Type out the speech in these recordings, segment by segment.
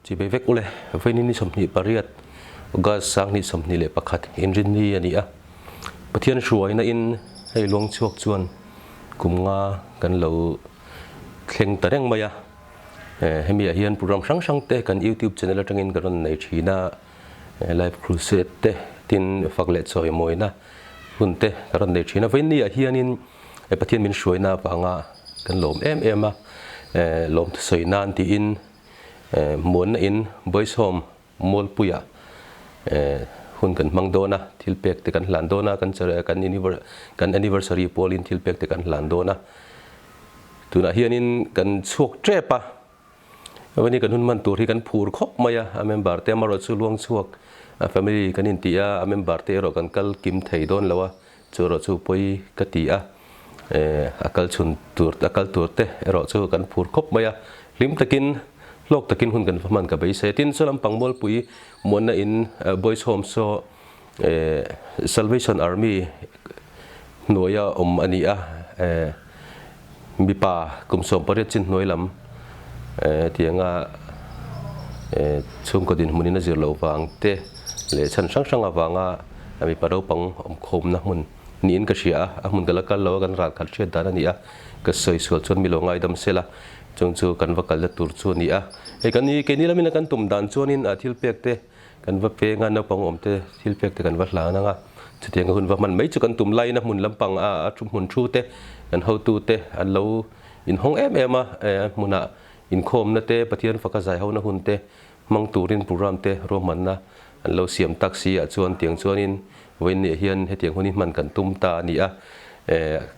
chỉ bị vét ule với nín sầm nhị pariat gas sang nín sầm nhị lệ pakhat engine ni ani a pathian shuai na in hei luang chuak chuan kumnga kan lo thleng tareng maya hemi hian program sang sang te kan YouTube channel atangin karon nei thina live crusade te tin fakle choi moina hunte karon nei thina veini a hianin pathian min shuaina panga kan lom em a lom soinan ti in mon in boys home mol puya hun kan mangdona thilpek te kan hlandona kan chara kan anniversary polin thilpek te kan hlandona tuna hianin kan chuak trepa wani kan hun man tur hi kan phur khop maya a member te maro chu luang chuak family kan in tia a member te ro kan kal kim thei don lawa chu ro chu poi ka tia akal chun tur te ro chu kan phur khop maya lim takin lok takin hun kan faman ka bai se tin solam pangmol pui mona in boys home so Salvation Army noya ania mipa kumsom paret chin noilam tianga chung ko din munina zirlo wang te le chan sang sang awanga ami paro pang khom na mun nin ka sia a mun kala kal lo kan rat khal che dan ania ka soi sol chon mi lo ngai dam sela chung chu kan va kal la tur chu nia e kan ni ke ni lamina kan tum dan chuanin a thil pek te kan va pe nga na pang om te thil pek te kan va hla na nga chutianga hun va man mai chu kan tum lai na mun lampang a thum hun thu te kan ho tu te an lo in hong em a muna in khom na te pathian faka zai ho na hun te mang turin program te roman na an lo siam taxi a chuan tiang chuanin vein ne hian he tiang hunin man kan tum ta ni a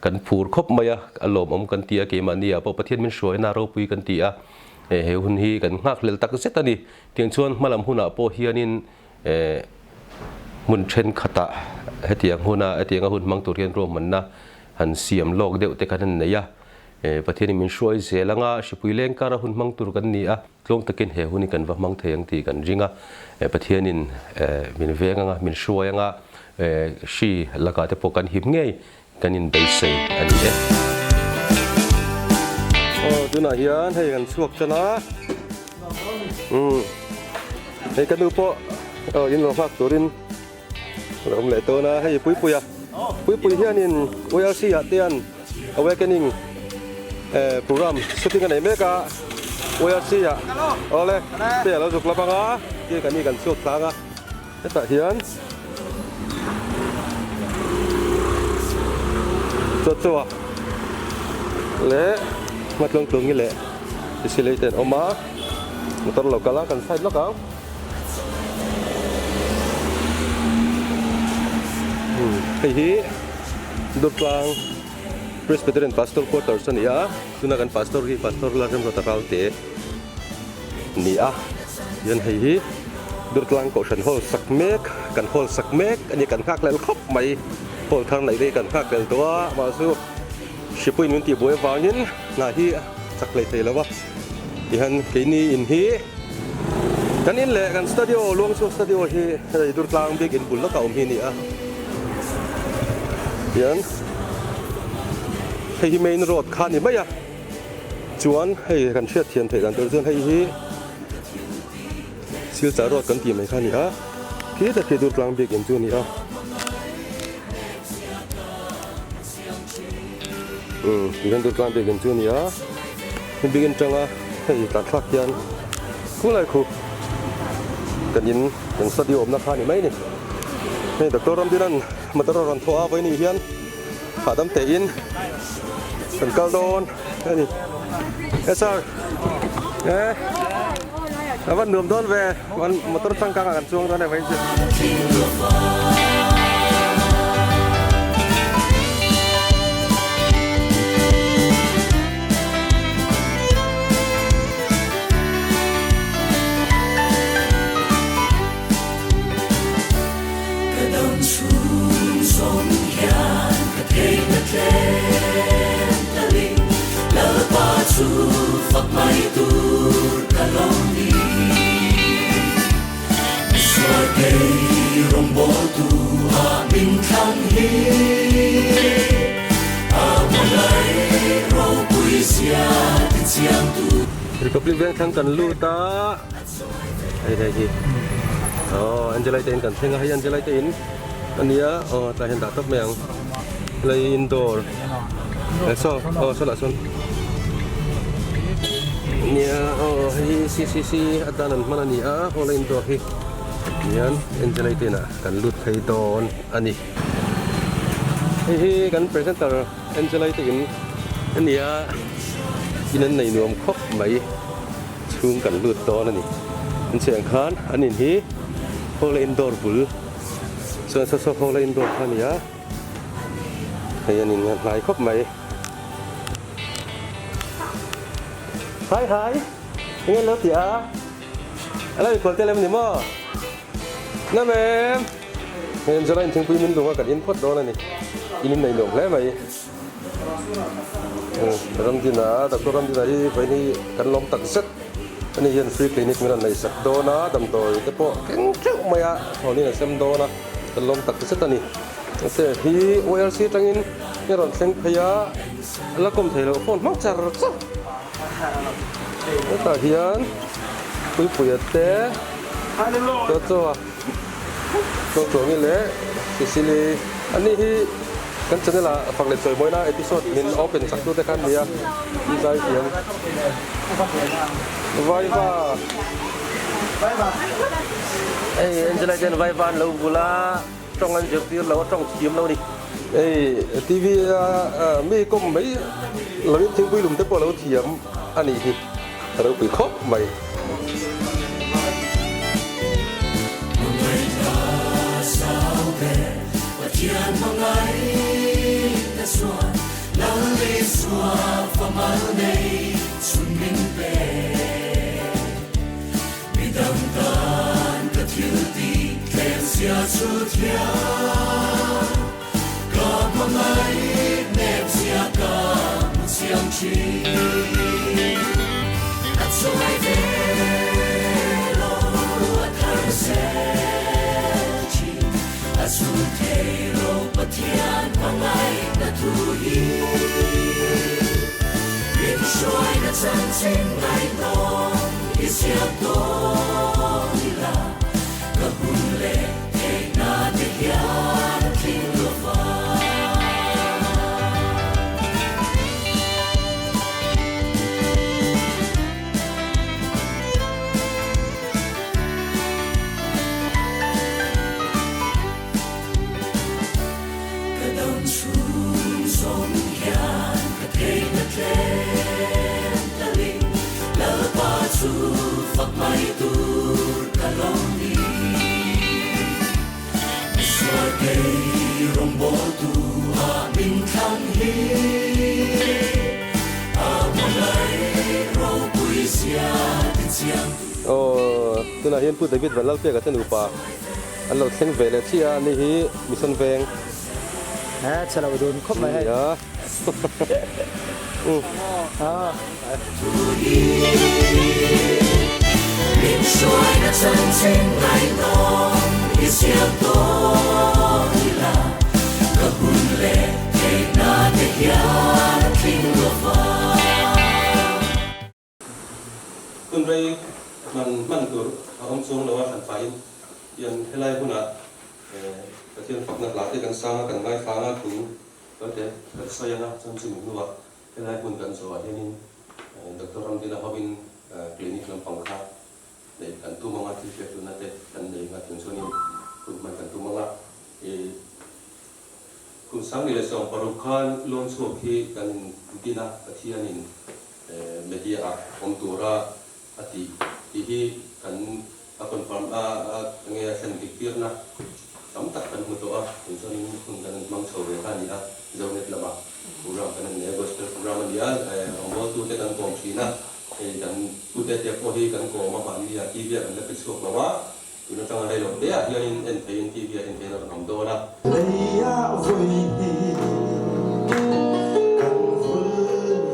kan phur khop maya alom om kan tia ke mania po pathian min shroi na ro pui kan tia he hun hi kan ngak lel tak set ani tiang chuan malam huna po hianin mun then khata he tiang huna tiang hun mang turin roman na han siam lok deuh te kan nei a pathian min shroi zelanga shipui leng kara hun mang tur kan ni a tlong takin he huni kan va mang theyang ti kan ringa pathianin min venganga min shroyanga shi laka te pokan him ngei kanin beisei ani tuna hian hei kan suak chana hei kan upo in lo fak turin rom le to na hei pui hianin OLC atian awakening program shooting kan meka OLC ya ole te lo juk labanga ki kan ni kan suak tanga ta hian chua le matlong tlung ni le isolated oma motor lokal kan side lokal hi duplang Presbyterian Pastor Quarters ya tuna kan pastor la rem rota ralte ni a yan hi durtlang ko shan hol sakmek kan hol sakmek ani kan khak lel khop mai hol thang lai dei kan khak lel to ma su shipui min ti boi wangin na hi sak lai thei lawa ihan ke ni in hi kan in le kan studio luang su studio hi durtlang big in bul la ka hi ni a yan hei main road khan ni maya chuan hei kan thiat thian thei kan tur chuan hei hi silcha road kan ti mai khan ni a ki ta ke dur tlang bek in chu ni a kan dur tlang bek in chu ni a hin begin changa hei ta thak yan ku lai khu kan in kan study om na khan ni mai ni hei doctor ram dinan motor ron thoa vai ni hian khadam te in kan kaldon ani sir vẫn nườm thôn về vẫn motor sang căng gần chuông ra này vậy chứ Republic Bank thang kan lu ta đây thì Angela tên cần thêm hay Angela tên anh nhớ tại hiện tại top mèo lấy indoor là sao sao là sao nhớ si ada nan mana ni lấy indoor hi yan Angela tên cần lút thấy đòn anh hi cần presenter Angela tên anh nhớ inan này nuông khóc mấy chung cần lút đòn anh anh sẽ khán anh nhìn hi lấy indoor bulส่วนโซโฟเลนโดดนี่อ่ะให้ยันนี่หลายครบไหมหายยังไงรถเสียอะไรคนเตะเล่มนี่มั้งนั่นแม่เห็นจะได้ถึงปีมินลงกับอินพุตโดนนี่อินในหลงแล้วไหมรำที่น่ะตักตัวรำที่ไหนไปนี่กันลมตักเซ็ตอันนี้ยันฟรีคลินิกมันในสักโดนะดำตัวแต่พอเก่งจุ๊บไหมอ่ะตอนนี้เนี่ยเซมโดนะlom tak set ani ate hi OLC tangin ni ron thleng phaya lakom thelo phone mak char cha ta hian pui ate to ni le sisili ani hi kan channel a phang le choi moina episode min open sak tu te kan dia ni sai hian vai ba Angela trên vai van lâu bula trong anh chụp tiêu lâu trong chiếm lâu đi TV mấy công mấy lâu tiếng quy lùm tới bộ lâu thiểm anh ấy thì lâu bị khóc mày Sia sutia ka mangai nem sia ka siam chi at so I velo atar se chi asu telo patian mangai na tu hi in shoi na san sing lai no isia to ila ka bunle Phật mai tu cả lòng đi, xóa cây rong bó tu hà bình thăng hi, mong lại rau bùi xia tình xiang. Tôi là hiện phụ David và lâu tiếc cả tên upa, anh lâu sinh về là chia này hi mission veng. Sẽ là đồn khóc mày hay. Mình xuôi đã chân trên lại non Ý siêu tố là Cơ hùn lệ Thế na thế hiá Kinh ngược vào Tuần đây Mình tur Ông xuống là thành phải Yên thế lai hôn ạ Cái thiên Phật nạc lạc Thì cần sang Cần ngay phá ngạc cũng Có thể Cần xoay ngạc Trong sự mình lưu thế lai hôn cần rồi Thế nên Dr. Ramdina Hobin Clinic ng Pangkat để cần tu mga tipe tu nate cần để mà thường xuyên kun man cần tu mga kun sang ni le song parukan lon so khi cần tina pathianin media om tura ati hi cần akon farm nge sen diktir na tam tak kan muto thường xuyên kun cần mang sầu về kan ni dâu net lama program kan ne gospel program dia om tu te kan kom china dan kuda tiap hari kan ko ma ban dia TV kan le pesok lawa tuna tang dai lo dia hian in TV in te na nam do na leia voi ni kan vul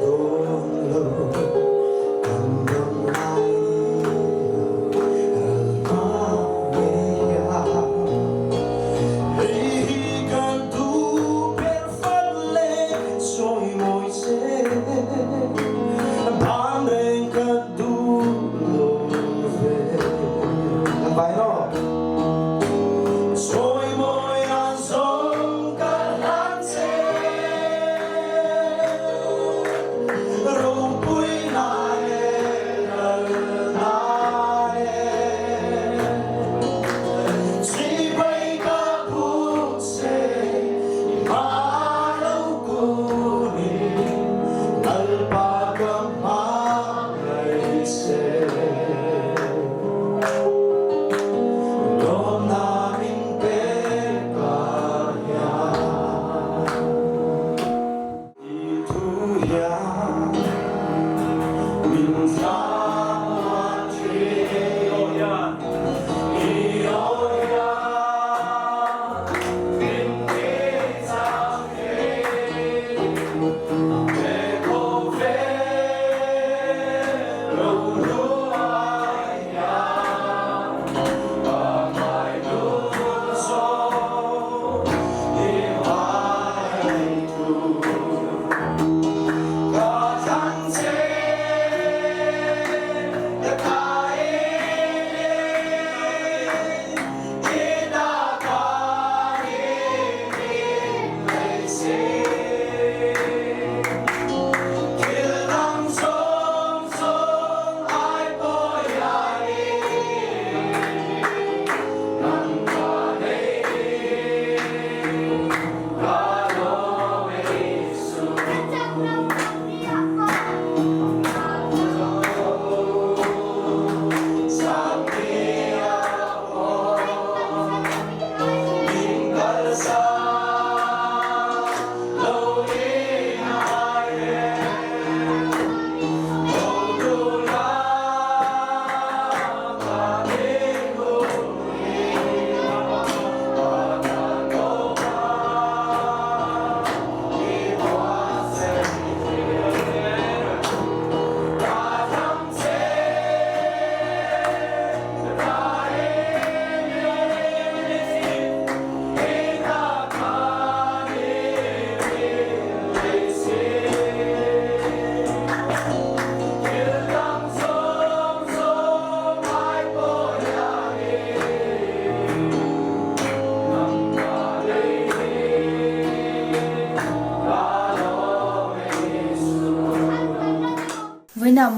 do lo kan dong ai ma me hei kan tu per farle soi moi se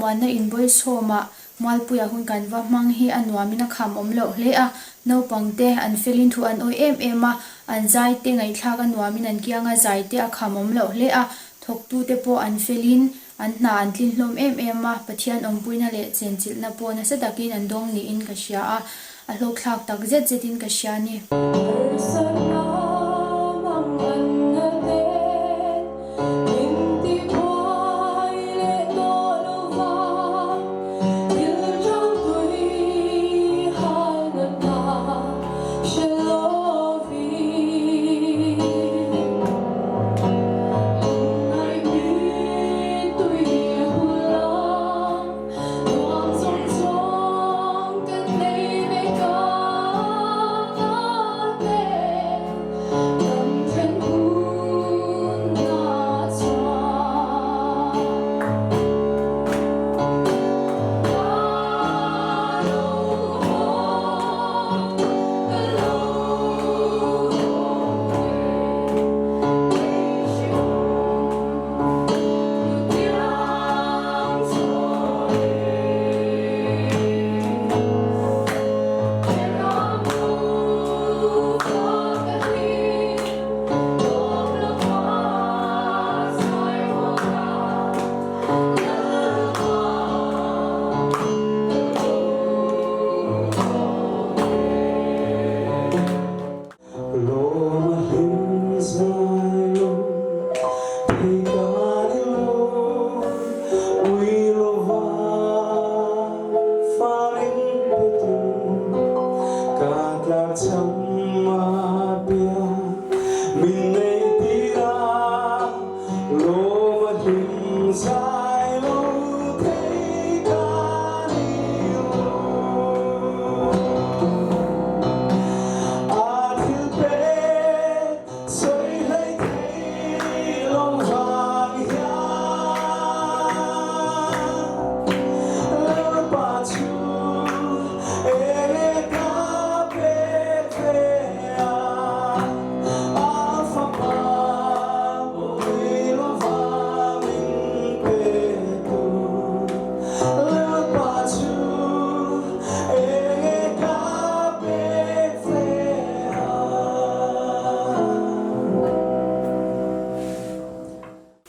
muan na invoice soma malpuya hun kan va mang hi anwamina kham omlo hle a no pangte an filin thu an oi em a an zai te ngai thlak anwamin an kianga zai te a kham omlo hle a thok tu te po an filin an na an tlin hlom em a pathian ompuina le chenchil na po na sadakin an dong ni in ka sia a hlok thlak tak zet zetin ka sia ni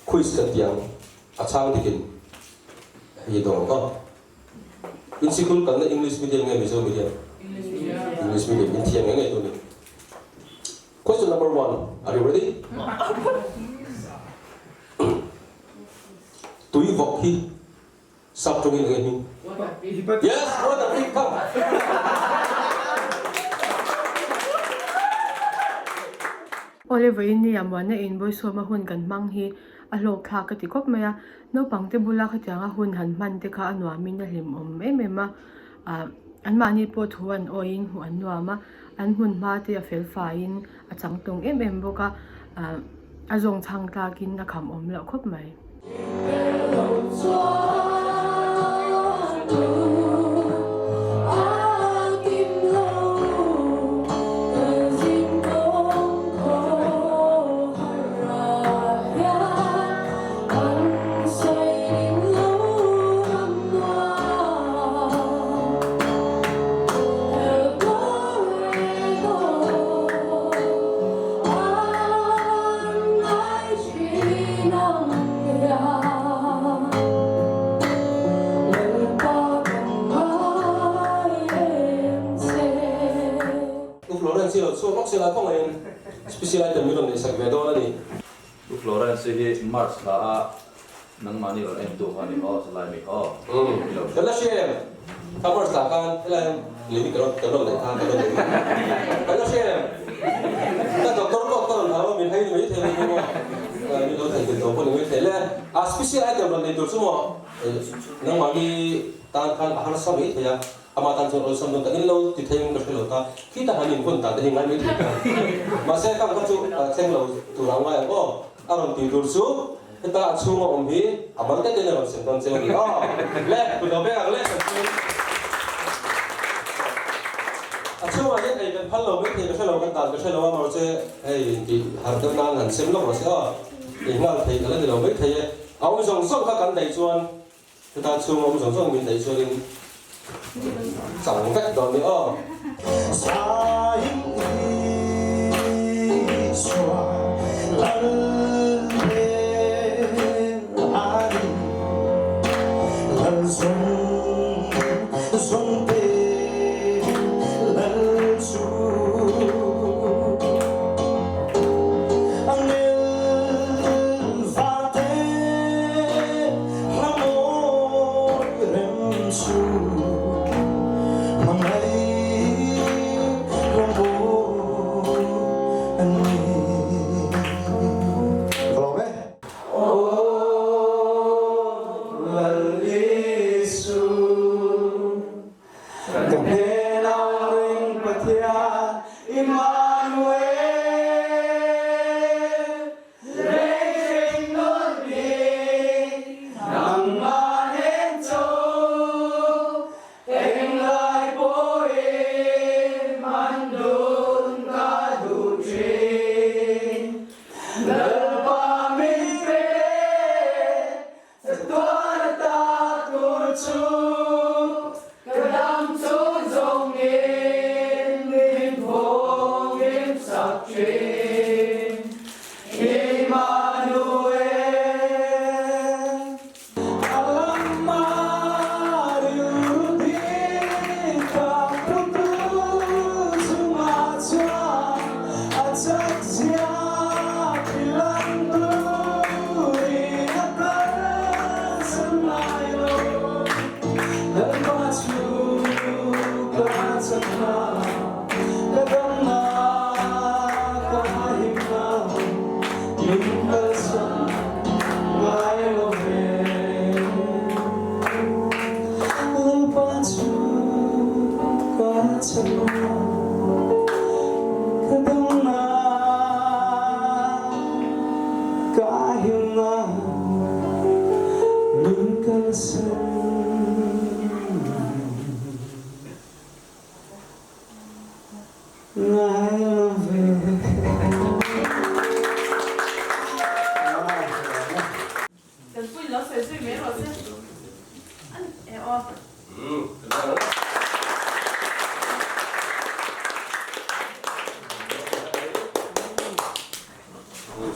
quiz kan tiang achang tikin hi dong ko in school kan English medium ngai miso medium English medium in tiang ngai tu ni question number 1 are you ready tu yi vok hi sab trong ngai ni yes what the freak come Oliver in ni amwan na invoice soma hun kan mang hi alok kha ka tikop maya no pangte bula kha changa hun han man te kha anwa min na lim om emema an mani po thuan oin hu anwa ma an hun ma te a fel fa in a changtung boka a zong chang ta kin na kham om la khop mai sila kong ngayon special item yun sa gwedo na ni Florence hi March la nang mani lo em tu kan ni ho salai mi ho kala share cover sa kan kala limi karo le kan kala share ta doktor na min hai ni the ni mo ni lo thai to ko ni the le a special item lo ni dur sumo nang mani tan kan ahar sa bi ya amatan so sam no ta in lo ti theng ka lo ta ki ta hanin kun ta ni ngai ni ma se kam ka chu theng lo tu rang wa ko aron ti dur su ta chu mo om hi amal ta ne lo sen ton se ni le ku do be le a chu wa ye ai kan phal lo me ti ka lo kan ta ka lo ma che ai ti har ta na han sem lo ro se a ngal thei ka le lo me thei a ong song song ka kan dai chuan chúng ta chung ông sống trong mình thấy cho nên chẳng cách đó nữa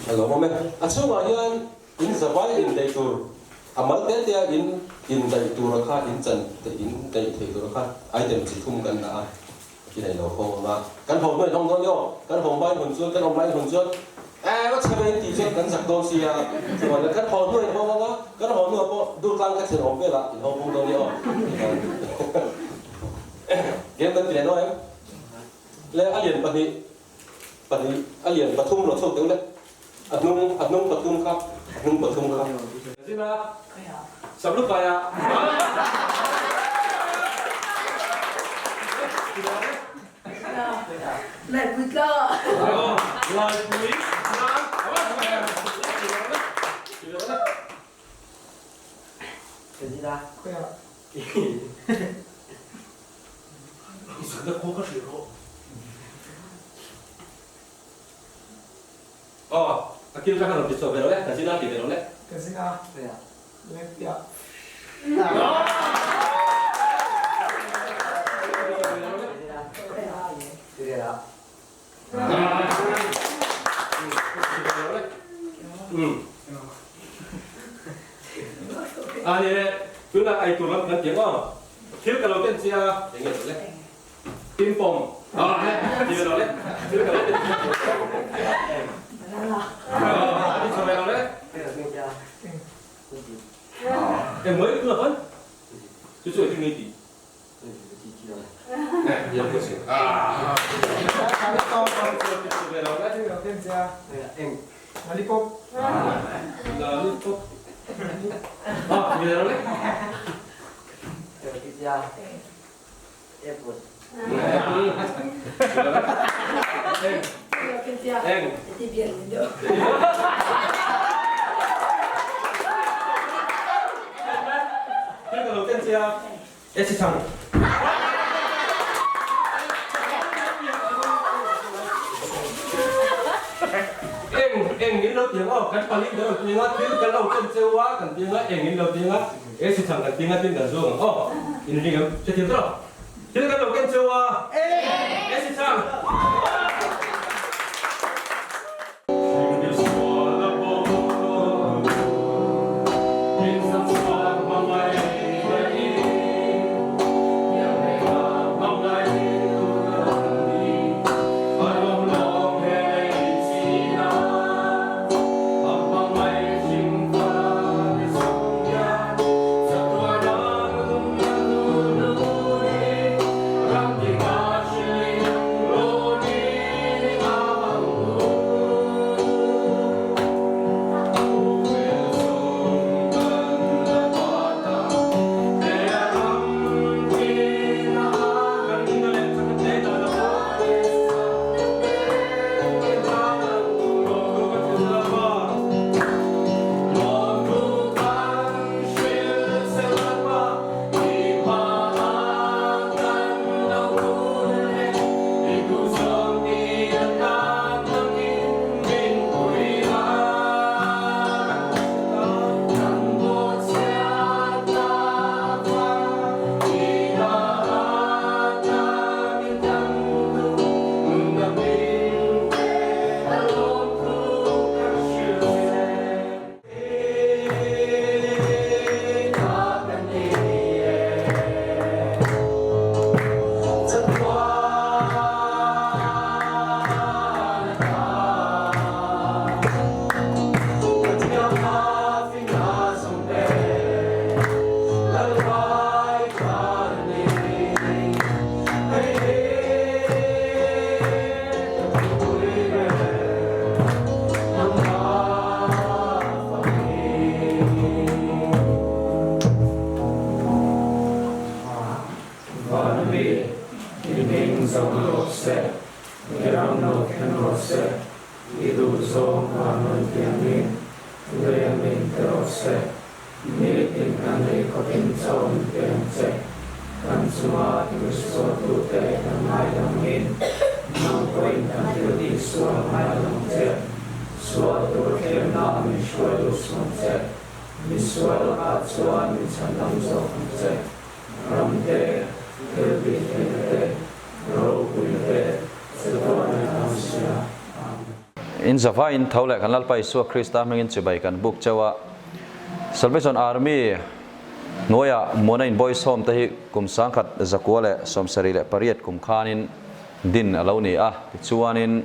Hello, mama. Asu ngayon in sabay in day tour. Amal dia in day tour ka in day tour ka. Item si thum kan na. Kinai lo ko ma. Kan hom noi long don yo. Kan hom bai hun chuan kan hom bai hun chuan. Wa chhe ti chuan kan sak do sia. Chuan kan hom noi ho ma. Kan hom noi po dur tang ka chen hom pe la. In hom hom don yo. Game dan ti no em. Le alien pani alien pathum lo chok teu le. Adnung patum kap, adnung patum kap. Sina, sablu kaya. Lại vui cơ. Lại vui. Cái gì đó? Khỏe. Sự đã cố có sự hộ. Aquí usa con los pisos, pero casi nada, pero le. Casi nada. Le ya. Ini chúng ta ai tụi nó tiếng không? Thiếu cái đầu tiên chia để nghe rồi đấy. Ping pong. Chia rồi đấy. Thiếu cái đầu tiên. Đi chơi về đâu đấy? Em mới vừa hơn. Chú chơi cái gì? Này, giờ có chuyện. Cái to con Chơi về đâu đấy? cái đầu tiên ra. Em. Lollipop. Lollipop. Về đâu đấy? Cái ra. Apple. Em. Thì biển được. Cái đầu tiên chia. Em sẽ thằng. Em nghĩ lâu tiếng cái phần lý đầu tiếng á, cái lâu chân treo quá, cần tiếng á, em nghĩ lâu tiếng á, esi chang kan tinga tin kan zo oh in ring am che tin tro tin kan lo ken chewa esi chang in Java in thole kan lalpa Isu Krista mengin chibai kan book chawa Salvation Army noya mona in boys home tahi kum sangkhat zakwale somsari le pariat kum khanin din aloni a chuanin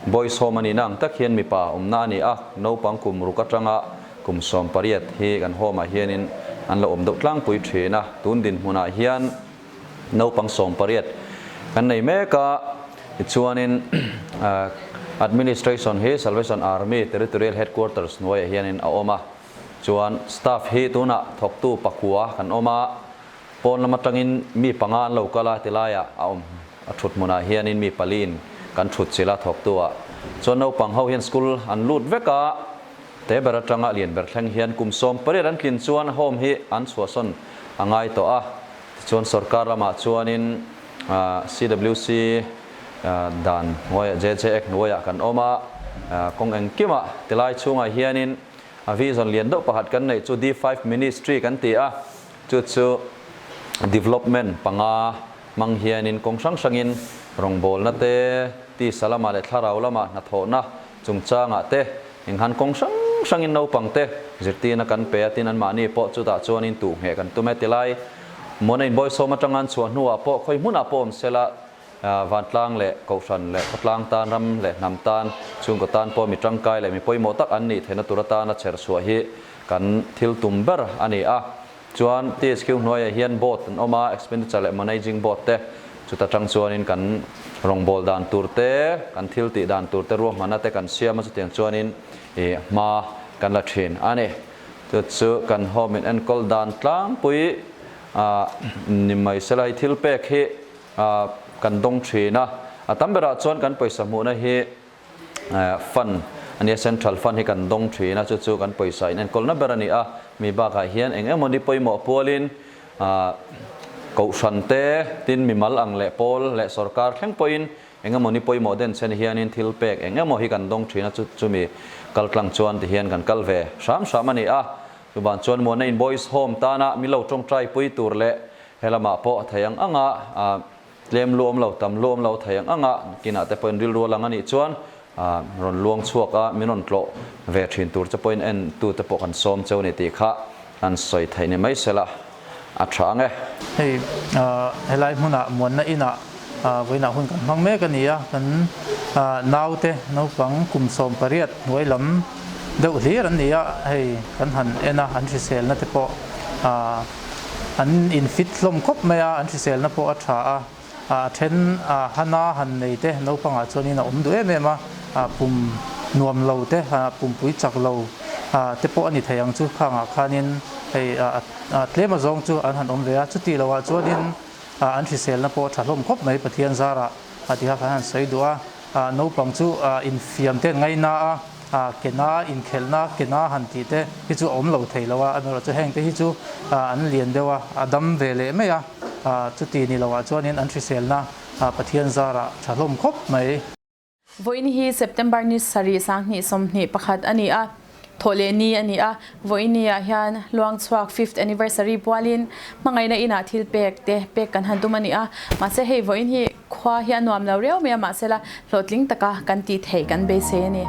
boys home ani nang takhian mi pa umna ni a no pang kum rukatranga kum som pariat hi kan homa hianin an lo om do tlang pui thena tun din huna hian no pang som pariat kan nei me ka chuanin administration he Salvation Army territorial headquarters noya hianin a oma chuan staff he tuna thoktu pakua kan oma pon lama tangin mi pangan lo kala tilaya a athut muna hianin mi palin kan thut chila thoktua chuan no pang ho hian school an lut veka te beratanga lian ber thleng hian kum som pare ran tlin chuan home hi an suason angai to a chuan sarkar lama chuanin CWC dan ngoya JJX ngoya kan oma kong engkima tilai chunga hianin vision lian do pahat kan nei chu D5 ministry kan ti a chu development panga mang hianin kong sang sangin rongbol na te ti salama le tharau lama na thona chungchanga te enghan kong sang sangin no pangte zirti na kan pe tin an mani po chu ta chuanin tu nge kan tu me tilai monain boy so matangan chuan nuwa po khoi muna pom sela van tlang le kausan le patlang tan ram le nam tan chung ko tan po mi tangkai le mi poi mo tak an ni thena turata na cher suwa hi kan thil tumber ani a chuan TSQ noya hian board an oma expenditure le managing board te chuta tang chuanin kan rongbol dan turte kan thil ti dan turte ro manate kan siama chu tiang chuanin ma kan la thin ani chu kan home and call dan tlang pui nimai selai thil pek hi kan dong thina atambera chuan kan paisa mu na hi fund ani central fund hi kan dong thina chu kan paisa in kol na berani a mi ba ka hian engemoni poimo polin ko sante tin mi mal ang le pol le sarkar thleng poin engemoni poimo den chen hianin thil pek engemo hi kan dong thina chu mi kaltlang chuan ti hian kan kalve sam samani a chu ban chuan mo na in boys home ta na mi lo tong trai pui tur le helama po thayang anga lem lom lo tam lom lo thayang anga kina te pon ril ro lang ani chuan ron luang chuaka minon tlo ve thin tur cha point en tu te po kan som chau ni ti kha an soi thaini mai sela a thange hei helai hmuna mon na ina voina hun kan mang me kan ia kan naute no pang kum som pariat noi lam deuh hlir an nia hei kan han ena an risel na te po an in fit hlom khop maya an risel na po a tha a then hana han nei te no panga choni na du em em pum nuam lo te pum pui chak lo te po ani thayang chu khanga khanin hei tlema zong chu an han om ve a chuti lo wa chuanin an risel na po tha hlom khop mai pathian zara ti ha khan sei dua no pang chu in fiam te ngai na kena in khelna kena han ti te hi chu om lo thei lo wa an ro chu heng te hi chu an lian dewa adam ve le me ya chuti ni lo wa chuanin an risel na pathian zara tha hlom khop mai voin hi September ni sari sang ni somni pakhat ani a tholeni ani a voinia hian luang chuak 5th anniversary pualin mangai na ina thil pek te pek kan han dum ani a ma se hei voin hi khwa hian nuam lo reu me ma sela hlotling taka kan ti thei kan be se ni